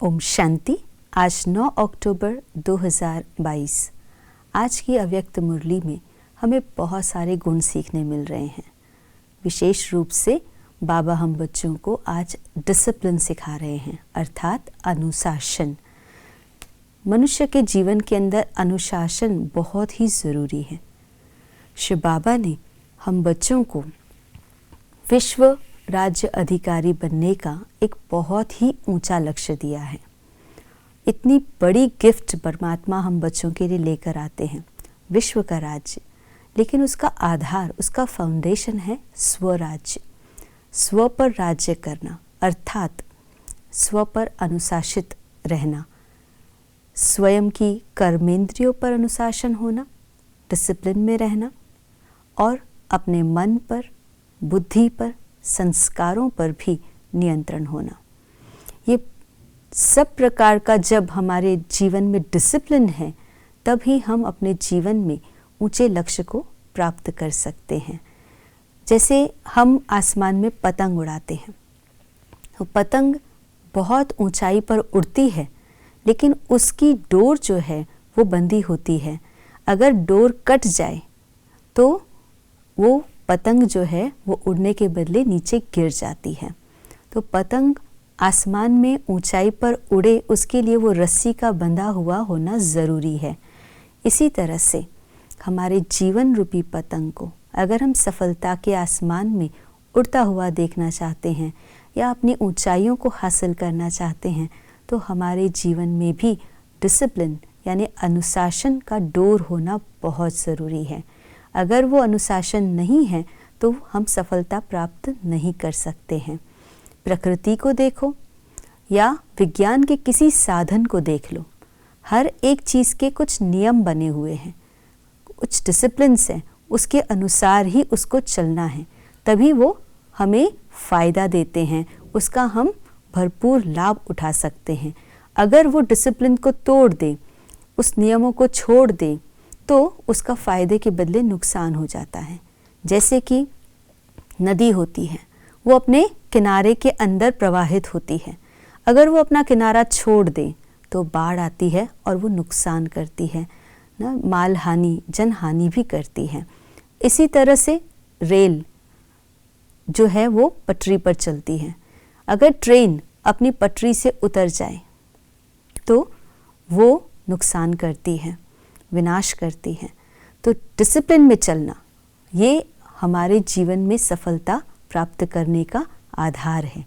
ओम शांति। आज 9 अक्टूबर 2022। आज की अव्यक्त मुरली में हमें बहुत सारे गुण सीखने मिल रहे हैं। विशेष रूप से बाबा हम बच्चों को आज डिसिप्लिन सिखा रहे हैं, अर्थात अनुशासन। मनुष्य के जीवन के अंदर अनुशासन बहुत ही ज़रूरी है। शिव बाबा ने हम बच्चों को विश्व राज्य अधिकारी बनने का एक बहुत ही ऊंचा लक्ष्य दिया है। इतनी बड़ी गिफ्ट परमात्मा हम बच्चों के लिए लेकर आते हैं, विश्व का राज्य, लेकिन उसका आधार, उसका फाउंडेशन है स्वराज्य। स्व पर राज्य करना, अर्थात स्व पर अनुशासित रहना, स्वयं की कर्मेंद्रियों पर अनुशासन होना, डिसिप्लिन में रहना और अपने मन पर, बुद्धि पर, संस्कारों पर भी नियंत्रण होना। ये सब प्रकार का जब हमारे जीवन में डिसिप्लिन है, तभी हम अपने जीवन में ऊंचे लक्ष्य को प्राप्त कर सकते हैं। जैसे हम आसमान में पतंग उड़ाते हैं, तो पतंग बहुत ऊंचाई पर उड़ती है, लेकिन उसकी डोर जो है वो बंधी होती है। अगर डोर कट जाए तो वो पतंग जो है वो उड़ने के बदले नीचे गिर जाती है। तो पतंग आसमान में ऊंचाई पर उड़े, उसके लिए वो रस्सी का बंधा हुआ होना ज़रूरी है। इसी तरह से हमारे जीवन रूपी पतंग को अगर हम सफलता के आसमान में उड़ता हुआ देखना चाहते हैं या अपनी ऊंचाइयों को हासिल करना चाहते हैं, तो हमारे जीवन में भी डिसिप्लिन यानी अनुशासन का डोर होना बहुत ज़रूरी है। अगर वो अनुशासन नहीं है तो हम सफलता प्राप्त नहीं कर सकते हैं। प्रकृति को देखो या विज्ञान के किसी साधन को देख लो, हर एक चीज़ के कुछ नियम बने हुए हैं, कुछ डिसिप्लिन्स हैं, उसके अनुसार ही उसको चलना है, तभी वो हमें फ़ायदा देते हैं, उसका हम भरपूर लाभ उठा सकते हैं। अगर वो डिसिप्लिन को तोड़ दे, उस नियमों को छोड़ दे, तो उसका फ़ायदे के बदले नुकसान हो जाता है। जैसे कि नदी होती है, वो अपने किनारे के अंदर प्रवाहित होती है। अगर वो अपना किनारा छोड़ दे तो बाढ़ आती है और वो नुकसान करती है ना, माल हानि, जन हानि भी करती है। इसी तरह से रेल जो है वो पटरी पर चलती है। अगर ट्रेन अपनी पटरी से उतर जाए तो वो नुकसान करती है, विनाश करती है। तो डिसिप्लिन में चलना ये हमारे जीवन में सफलता प्राप्त करने का आधार है।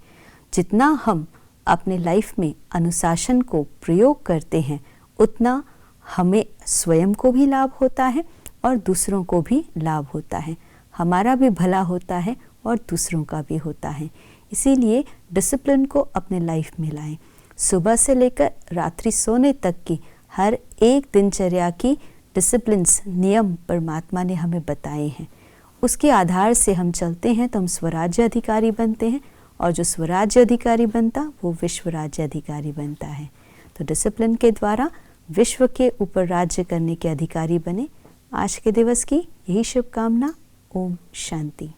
जितना हम अपने लाइफ में अनुशासन को प्रयोग करते हैं, उतना हमें स्वयं को भी लाभ होता है और दूसरों को भी लाभ होता है। हमारा भी भला होता है और दूसरों का भी होता है। इसीलिए डिसिप्लिन को अपने लाइफ में लाएं। सुबह से लेकर रात्रि सोने तक की हर एक दिनचर्या की डिसिप्लिन्स, नियम परमात्मा ने हमें बताए हैं। उसके आधार से हम चलते हैं तो हम स्वराज्य अधिकारी बनते हैं, और जो स्वराज्य अधिकारी बनता वो विश्व राज्य अधिकारी बनता है। तो डिसिप्लिन के द्वारा विश्व के ऊपर राज्य करने के अधिकारी बने। आज के दिवस की यही शुभकामना। ओम शांति।